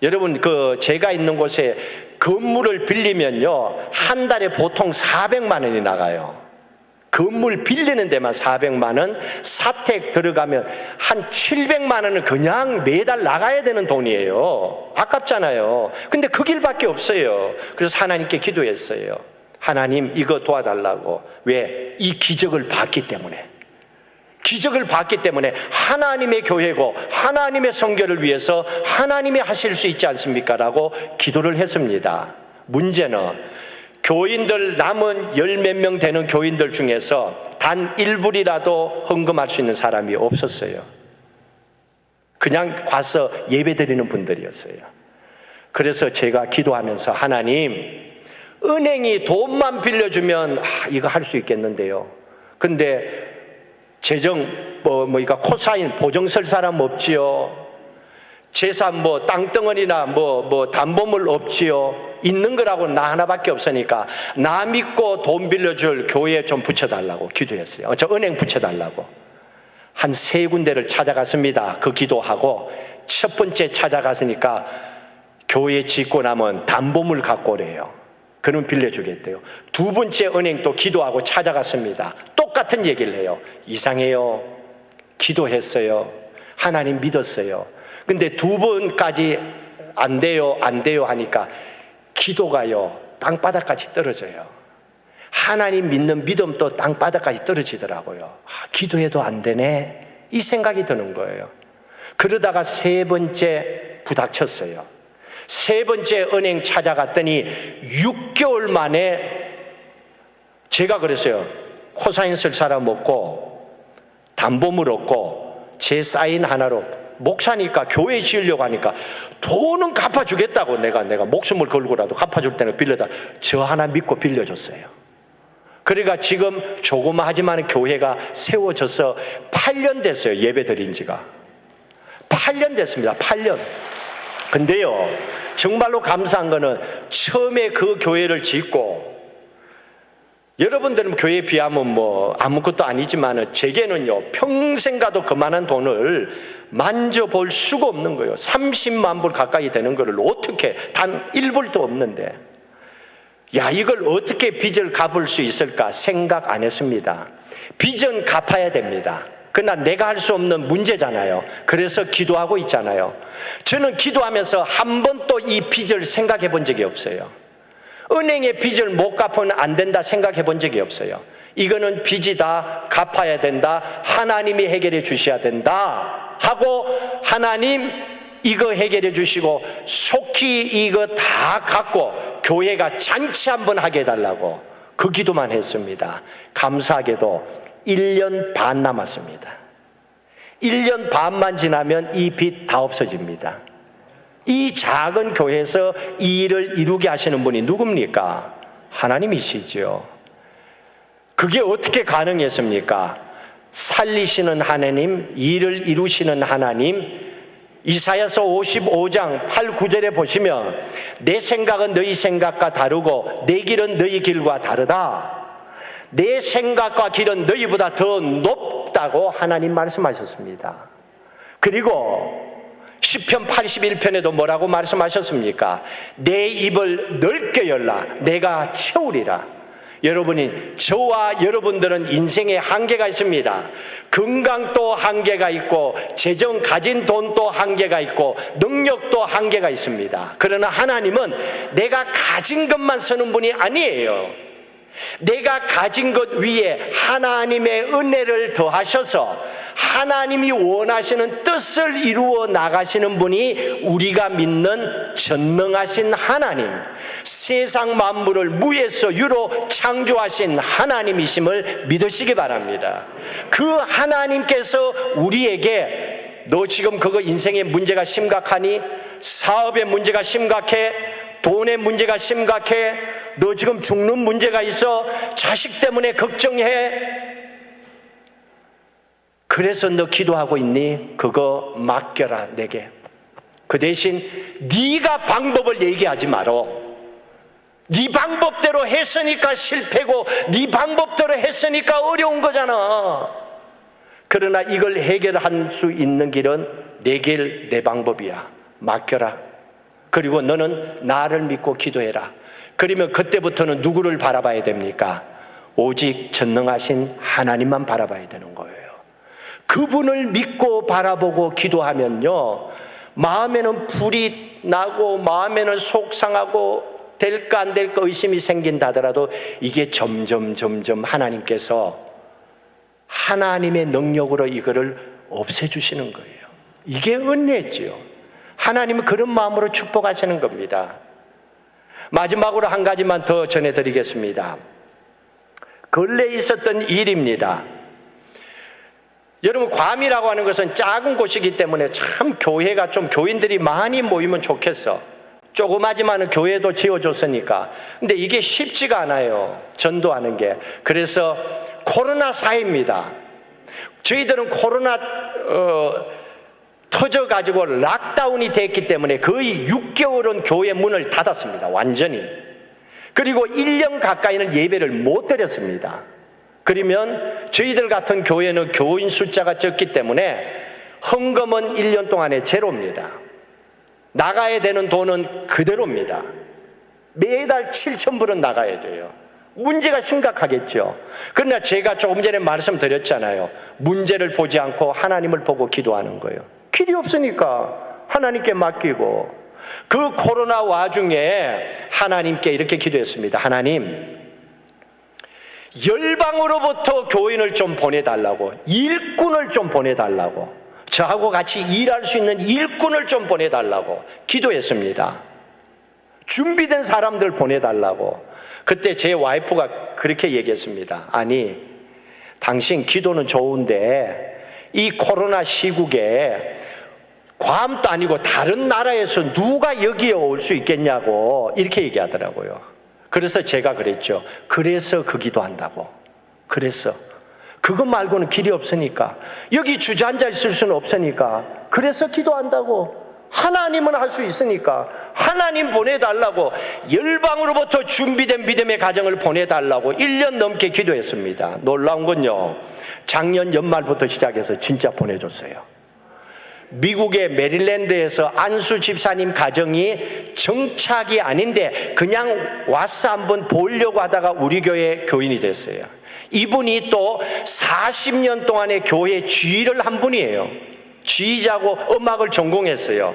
여러분, 제가 있는 곳에 건물을 빌리면요, 한 달에 보통 400만 원이 나가요. 건물 빌리는 데만 400만 원, 사택 들어가면 한 700만 원은 그냥 매달 나가야 되는 돈이에요. 아깝잖아요. 근데 그 길밖에 없어요. 그래서 하나님께 기도했어요. 하나님, 이거 도와달라고. 왜? 이 기적을 봤기 때문에. 기적을 봤기 때문에 하나님의 교회고 하나님의 선교를 위해서 하나님이 하실 수 있지 않습니까? 라고 기도를 했습니다. 문제는 교인들, 남은 10몇 명 되는 교인들 중에서 단 1불이라도 헌금할 수 있는 사람이 없었어요. 그냥 가서 예배 드리는 분들이었어요. 그래서 제가 기도하면서, 하나님, 은행이 돈만 빌려주면 이거 할 수 있겠는데요. 근데 재정 그러니까 코사인 보증 쓸 사람 없지요. 재산 땅덩어리나 담보물 없지요. 있는 거라고 나 하나밖에 없으니까 나 믿고 돈 빌려줄 교회에 좀 붙여달라고 기도했어요. 저 은행 붙여달라고. 한 3군데를 찾아갔습니다. 그 기도하고 첫 번째 찾아갔으니까 교회 짓고 나면 담보물 갖고 오래요. 그는 빌려주겠대요. 2번째 은행 또 기도하고 찾아갔습니다. 똑같은 얘기를 해요. 이상해요. 기도했어요. 하나님 믿었어요. 근데 2번까지 안 돼요 하니까 기도가요, 땅바닥까지 떨어져요. 하나님 믿는 믿음도 땅바닥까지 떨어지더라고요. 기도해도 안 되네, 이 생각이 드는 거예요. 그러다가 3번째 부닥쳤어요. 3번째 은행 찾아갔더니 6개월 만에 제가 그랬어요. 코사인 쓸 사람 없고 담보물 없고 제 사인 하나로 목사니까 교회 지으려고 하니까 돈은 갚아주겠다고 내가 목숨을 걸고라도 갚아줄 때는 빌려다 저 하나 믿고 빌려줬어요. 그러니까 지금 조그마하지만 교회가 세워져서 8년 됐어요. 예배 드린 지가 8년 됐습니다. 8년. 근데요 정말로 감사한 거는 처음에 그 교회를 짓고, 여러분들은 교회에 비하면 뭐 아무것도 아니지만 제게는요 평생 가도 그만한 돈을 만져볼 수가 없는 거예요. 30만 불 가까이 되는 거를 어떻게, 단 1불도 없는데 야 이걸 어떻게 빚을 갚을 수 있을까 생각 안 했습니다. 빚은 갚아야 됩니다. 그러나 내가 할 수 없는 문제잖아요. 그래서 기도하고 있잖아요. 저는 기도하면서 한 번도 이 빚을 생각해 본 적이 없어요. 은행의 빚을 못 갚으면 안 된다 생각해 본 적이 없어요. 이거는 빚이다, 갚아야 된다, 하나님이 해결해 주셔야 된다 하고, 하나님 이거 해결해 주시고 속히 이거 다 갖고 교회가 잔치 한번 하게 해달라고 그 기도만 했습니다. 감사하게도 1년 반 남았습니다. 1년 반만 지나면 이 빚 다 없어집니다. 이 작은 교회에서 이 일을 이루게 하시는 분이 누굽니까? 하나님이시죠. 그게 어떻게 가능했습니까? 살리시는 하나님, 일을 이루시는 하나님. 이사야서 55장 8, 9절에 보시면 내 생각은 너희 생각과 다르고 내 길은 너희 길과 다르다. 내 생각과 길은 너희보다 더 높다고 하나님 말씀하셨습니다. 그리고 시편 81편에도 뭐라고 말씀하셨습니까? 내 입을 넓게 열라 내가 채우리라. 여러분이, 저와 여러분들은 인생에 한계가 있습니다. 건강도 한계가 있고 재정 가진 돈도 한계가 있고 능력도 한계가 있습니다. 그러나 하나님은 내가 가진 것만 쓰는 분이 아니에요. 내가 가진 것 위에 하나님의 은혜를 더하셔서 하나님이 원하시는 뜻을 이루어 나가시는 분이 우리가 믿는 전능하신 하나님, 세상 만물을 무에서 유로 창조하신 하나님이심을 믿으시기 바랍니다. 그 하나님께서 우리에게, 너 지금 그거 인생의 문제가 심각하니? 사업의 문제가 심각해? 돈의 문제가 심각해? 너 지금 죽는 문제가 있어? 자식 때문에 걱정해? 그래서 너 기도하고 있니? 그거 맡겨라 내게. 그 대신 네가 방법을 얘기하지 마라. 네 방법대로 했으니까 실패고 네 방법대로 했으니까 어려운 거잖아. 그러나 이걸 해결할 수 있는 길은 내 길, 내 방법이야. 맡겨라. 그리고 너는 나를 믿고 기도해라. 그러면 그때부터는 누구를 바라봐야 됩니까? 오직 전능하신 하나님만 바라봐야 되는 거예요. 그분을 믿고 바라보고 기도하면요, 마음에는 불이 나고 마음에는 속상하고 될까 안 될까 의심이 생긴다 하더라도 이게 점점 하나님께서 하나님의 능력으로 이거를 없애주시는 거예요. 이게 은혜지요. 하나님은 그런 마음으로 축복하시는 겁니다. 마지막으로 한 가지만 더 전해드리겠습니다. 근래에 있었던 일입니다. 여러분, 괌이라고 하는 것은 작은 곳이기 때문에 참 교회가 좀 교인들이 많이 모이면 좋겠어. 조그마지만 교회도 지어줬으니까. 근데 이게 쉽지가 않아요, 전도하는 게. 그래서 코로나 사회입니다. 저희들은 코로나 터져가지고 락다운이 됐기 때문에 거의 6개월은 교회 문을 닫았습니다, 완전히. 그리고 1년 가까이는 예배를 못 드렸습니다. 그러면 저희들 같은 교회는 교인 숫자가 적기 때문에 헌금은 1년 동안에 제로입니다. 나가야 되는 돈은 그대로입니다. 매달 7,000불은 나가야 돼요. 문제가 심각하겠죠. 그러나 제가 조금 전에 말씀드렸잖아요. 문제를 보지 않고 하나님을 보고 기도하는 거예요. 길이 없으니까 하나님께 맡기고. 그 코로나 와중에 하나님께 이렇게 기도했습니다. 하나님, 열방으로부터 교인을 좀 보내달라고, 일꾼을 좀 보내달라고, 저하고 같이 일할 수 있는 일꾼을 좀 보내달라고 기도했습니다. 준비된 사람들 보내달라고. 그때 제 와이프가 그렇게 얘기했습니다. 아니, 당신 기도는 좋은데 이 코로나 시국에 괌도 아니고 다른 나라에서 누가 여기에 올 수 있겠냐고 이렇게 얘기하더라고요. 그래서 제가 그랬죠. 그래서 그 기도한다고. 그래서 그것 말고는 길이 없으니까, 여기 주저앉아 있을 수는 없으니까, 그래서 기도한다고. 하나님은 할 수 있으니까 하나님 보내달라고, 열방으로부터 준비된 믿음의 가정을 보내달라고 1년 넘게 기도했습니다. 놀라운 건요, 작년 연말부터 시작해서 진짜 보내줬어요. 미국의 메릴랜드에서 안수 집사님 가정이 정착이 아닌데 그냥 와서 한번 보려고 하다가 우리 교회 교인이 됐어요. 이분이 또 40년 동안의 교회 지휘를 한 분이에요. 지휘자고 음악을 전공했어요.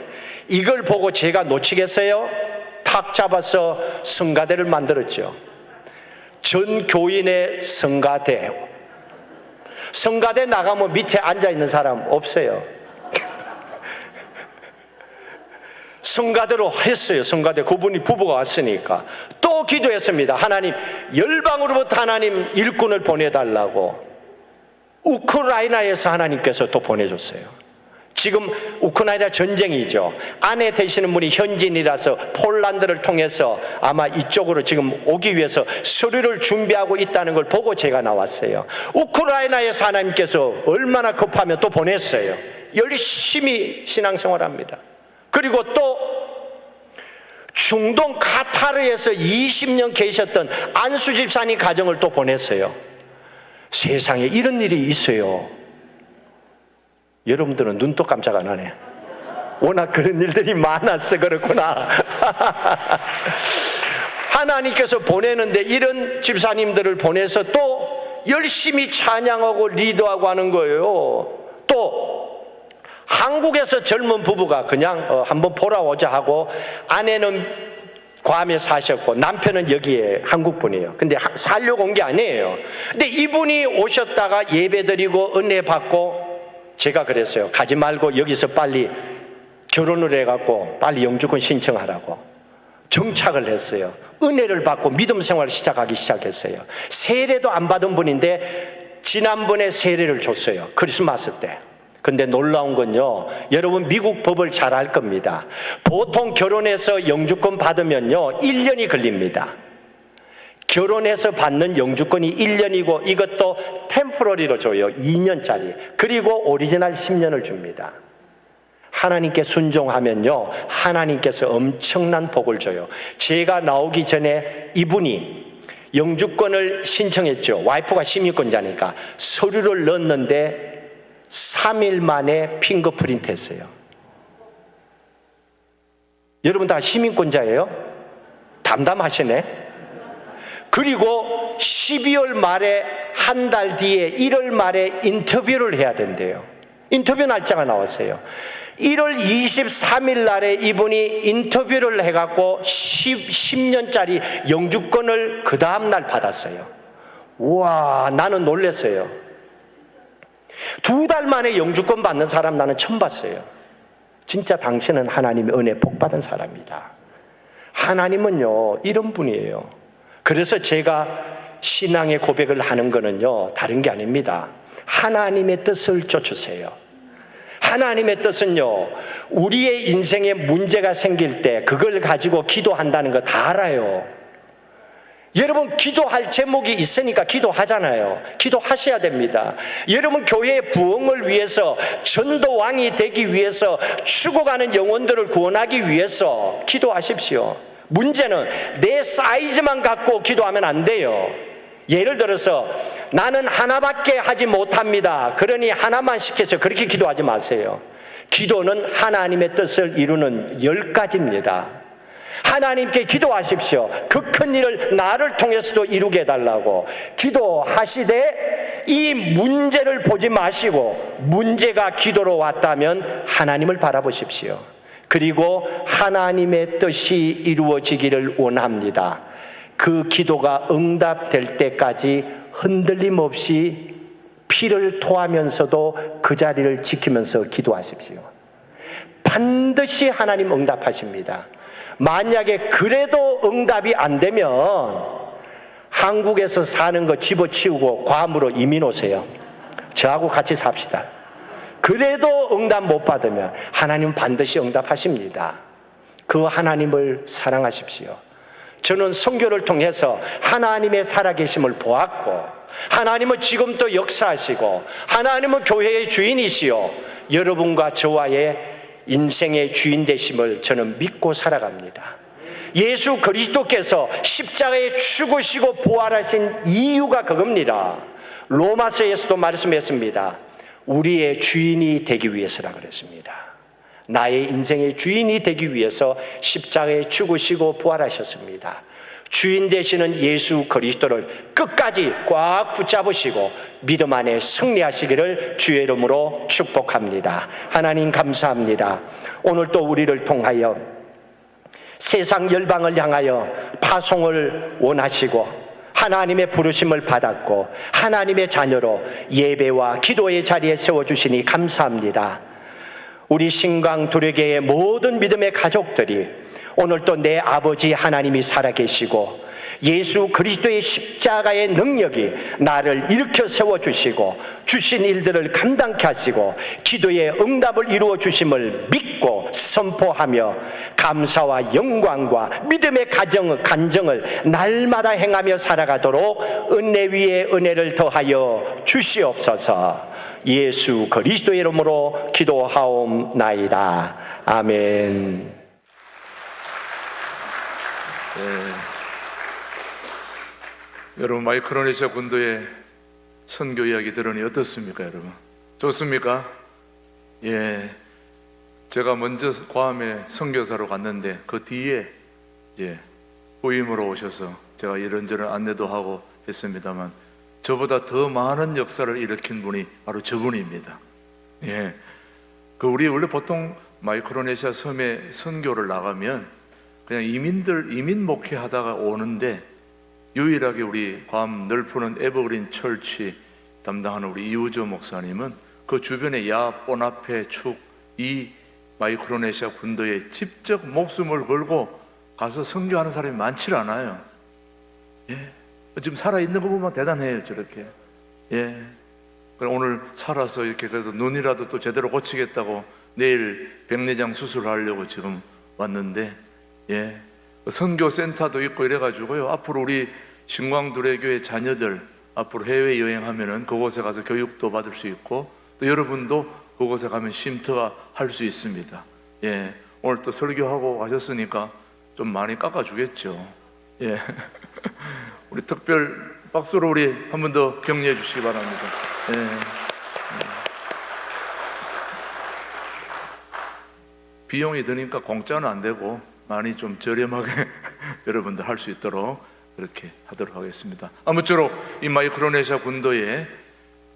이걸 보고 제가 놓치겠어요? 탁 잡아서 성가대를 만들었죠. 전 교인의 성가대. 성가대 나가면 밑에 앉아있는 사람 없어요. 성가대로 했어요. 성가대 그분이 부부가 왔으니까 또 기도했습니다. 하나님, 열방으로부터 하나님 일꾼을 보내달라고. 우크라이나에서 하나님께서 또 보내줬어요. 지금 우크라이나 전쟁이죠. 아내 되시는 분이 현지인이라서 폴란드를 통해서 아마 이쪽으로 지금 오기 위해서 서류를 준비하고 있다는 걸 보고 제가 나왔어요. 우크라이나에서 하나님께서 얼마나 급하면 또 보냈어요. 열심히 신앙생활합니다. 그리고 또 중동 카타르에서 20년 계셨던 안수 집사님 가정을 또 보냈어요. 세상에 이런 일이 있어요. 여러분들은 눈도 깜짝 안 하네. 워낙 그런 일들이 많아서 그렇구나. 하나님께서 보내는데 이런 집사님들을 보내서 또 열심히 찬양하고 리더하고 하는 거예요. 또 한국에서 젊은 부부가 그냥 한번 보러 오자 하고, 아내는 괌에 사셨고 남편은 여기에 한국 분이에요. 근데 살려고 온 게 아니에요. 근데 이분이 오셨다가 예배드리고 은혜 받고, 제가 그랬어요. 가지 말고 여기서 빨리 결혼을 해갖고 빨리 영주권 신청하라고. 정착을 했어요. 은혜를 받고 믿음 생활을 시작했어요. 세례도 안 받은 분인데 지난번에 세례를 줬어요. 크리스마스 때. 근데 놀라운 건요, 여러분 미국 법을 잘 알 겁니다. 보통 결혼해서 영주권 받으면요 1년이 걸립니다. 결혼해서 받는 영주권이 1년이고 이것도 템포러리로 줘요. 2년짜리. 그리고 오리지널 10년을 줍니다. 하나님께 순종하면요 하나님께서 엄청난 복을 줘요. 제가 나오기 전에 이분이 영주권을 신청했죠. 와이프가 시민권자니까. 서류를 넣었는데 3일 만에 핑거프린트 했어요. 여러분 다 시민권자예요? 담담하시네. 그리고 12월 말에 한 달 뒤에 1월 말에 인터뷰를 해야 된대요. 인터뷰 날짜가 나왔어요. 1월 23일 날에 이분이 인터뷰를 해갖고 10년짜리 영주권을 그 다음날 받았어요. 우와, 나는 놀랐어요. 2달 만에 영주권 받는 사람 나는 처음 봤어요. 진짜 당신은 하나님의 은혜 복 받은 사람이다. 하나님은요 이런 분이에요. 그래서 제가 신앙의 고백을 하는 거는요 다른 게 아닙니다. 하나님의 뜻을 쫓으세요. 하나님의 뜻은요 우리의 인생에 문제가 생길 때 그걸 가지고 기도한다는 거 다 알아요. 여러분 기도할 제목이 있으니까 기도하잖아요. 기도하셔야 됩니다. 여러분 교회의 부흥을 위해서, 전도왕이 되기 위해서, 죽어가는 영혼들을 구원하기 위해서 기도하십시오. 문제는 내 사이즈만 갖고 기도하면 안 돼요. 예를 들어서 나는 하나밖에 하지 못합니다. 그러니 하나만 시켜서 그렇게 기도하지 마세요. 기도는 하나님의 뜻을 이루는 10가지입니다. 하나님께 기도하십시오. 그 큰 일을 나를 통해서도 이루게 해달라고 기도하시되 이 문제를 보지 마시고, 문제가 기도로 왔다면 하나님을 바라보십시오. 그리고 하나님의 뜻이 이루어지기를 원합니다. 그 기도가 응답될 때까지 흔들림 없이 피를 토하면서도 그 자리를 지키면서 기도하십시오. 반드시 하나님 응답하십니다. 만약에 그래도 응답이 안 되면 한국에서 사는 거 집어치우고 괌으로 이민 오세요. 저하고 같이 삽시다. 그래도 응답 못 받으면 하나님은 반드시 응답하십니다. 그 하나님을 사랑하십시오. 저는 선교를 통해서 하나님의 살아계심을 보았고, 하나님은 지금도 역사하시고, 하나님은 교회의 주인이시요 여러분과 저와의 인생의 주인 되심을 저는 믿고 살아갑니다. 예수 그리스도께서 십자가에 죽으시고 부활하신 이유가 그겁니다. 로마서에서도 말씀했습니다. 우리의 주인이 되기 위해서라 그랬습니다. 나의 인생의 주인이 되기 위해서 십자가에 죽으시고 부활하셨습니다. 주인 되시는 예수 그리스도를 끝까지 꽉 붙잡으시고 믿음 안에 승리하시기를 주의 이름으로 축복합니다. 하나님 감사합니다. 오늘 또 우리를 통하여 세상 열방을 향하여 파송을 원하시고 하나님의 부르심을 받았고 하나님의 자녀로 예배와 기도의 자리에 세워주시니 감사합니다. 우리 신광 두레교의 모든 믿음의 가족들이 오늘 또 내 아버지 하나님이 살아계시고 예수 그리스도의 십자가의 능력이 나를 일으켜 세워주시고 주신 일들을 감당케 하시고 기도의 응답을 이루어 주심을 믿고 선포하며 감사와 영광과 믿음의 간정을 날마다 행하며 살아가도록 은혜 위에 은혜를 더하여 주시옵소서. 예수 그리스도의 이름으로 기도하옵나이다. 아멘. 여러분, 마이크로네시아 군도의 선교 이야기 들으니 어떻습니까, 여러분? 좋습니까? 예, 제가 먼저 괌에 선교사로 갔는데 그 뒤에 이제 후임으로 오셔서 제가 이런저런 안내도 하고 했습니다만 저보다 더 많은 역사를 일으킨 분이 바로 저분입니다. 예, 그 우리 원래 보통 마이크로네시아 섬에 선교를 나가면 그냥 이민 목회하다가 오는데 유일하게 우리 괌 넓푸는 에버그린 철치 담당하는 우리 이우조 목사님은 그 주변의 야, 보나페, 축, 이 마이크로네시아 군도에 직접 목숨을 걸고 가서 선교하는 사람이 많지 않아요. 예, 지금 살아있는 거 보면 대단해요, 저렇게. 예, 그럼 오늘 살아서 이렇게 그래도 눈이라도 또 제대로 고치겠다고 내일 백내장 수술하려고 지금 왔는데, 예, 선교센터도 있고 이래가지고요. 앞으로 우리 신광두레교회 자녀들 앞으로 해외 여행하면은 그곳에 가서 교육도 받을 수 있고 또 여러분도 그곳에 가면 쉼터가 할 수 있습니다. 예, 오늘 또 설교하고 가셨으니까 좀 많이 깎아주겠죠. 예, 우리 특별 박수로 우리 한 번 더 격려해 주시기 바랍니다. 예. 비용이 드니까 공짜는 안 되고 많이 좀 저렴하게 여러분들 할 수 있도록 그렇게 하도록 하겠습니다. 아무쪼록 이 마이크로네시아 군도에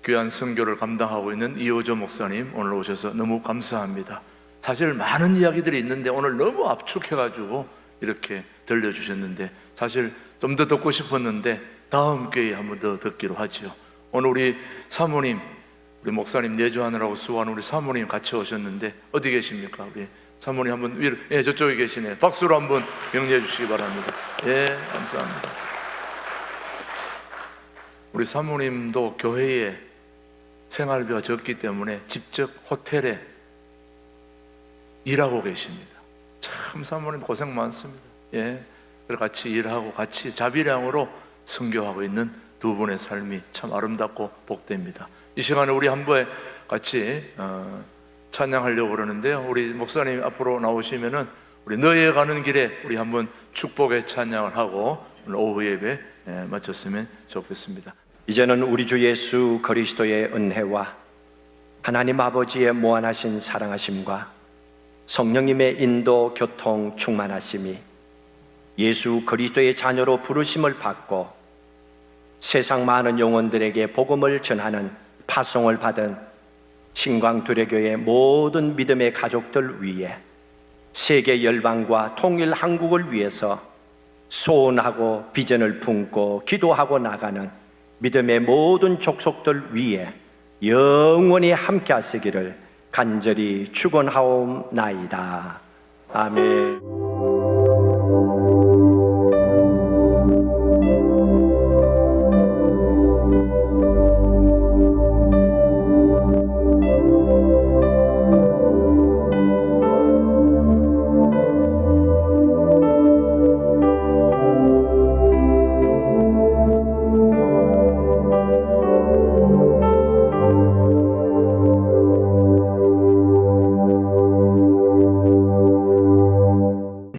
귀한 선교를 감당하고 있는 이호조 목사님 오늘 오셔서 너무 감사합니다. 사실 많은 이야기들이 있는데 오늘 너무 압축해가지고 이렇게 들려주셨는데 사실 좀 더 듣고 싶었는데 다음 기회에 한 번 더 듣기로 하죠. 오늘 우리 사모님, 우리 목사님 내주하느라고 수고하는 우리 사모님 같이 오셨는데 어디 계십니까? 우리 사모님 한번 위로, 예, 저쪽에 계시네. 박수로 한번 격려해 주시기 바랍니다. 예, 감사합니다. 우리 사모님도 교회에 생활비가 적기 때문에 직접 호텔에 일하고 계십니다. 참 사모님 고생 많습니다. 예, 그래서 같이 일하고 같이 자비량으로 선교하고 있는 두 분의 삶이 참 아름답고 복됩니다. 이 시간에 우리 한번 같이 찬양하려고 그러는데요. 우리 목사님 앞으로 나오시면은 우리 너에 가는 길에 우리 한번 축복의 찬양을 하고 오늘 오후 예배 마쳤으면 좋겠습니다. 이제는 우리 주 예수 그리스도의 은혜와 하나님 아버지의 무한하신 사랑하심과 성령님의 인도 교통 충만하심이 예수 그리스도의 자녀로 부르심을 받고 세상 많은 영혼들에게 복음을 전하는 파송을 받은 신광두레교의 모든 믿음의 가족들 위해 세계 열방과 통일 한국을 위해서 소원하고 비전을 품고 기도하고 나가는 믿음의 모든 족속들 위해 영원히 함께 하시기를 간절히 축원하옵나이다. 아멘.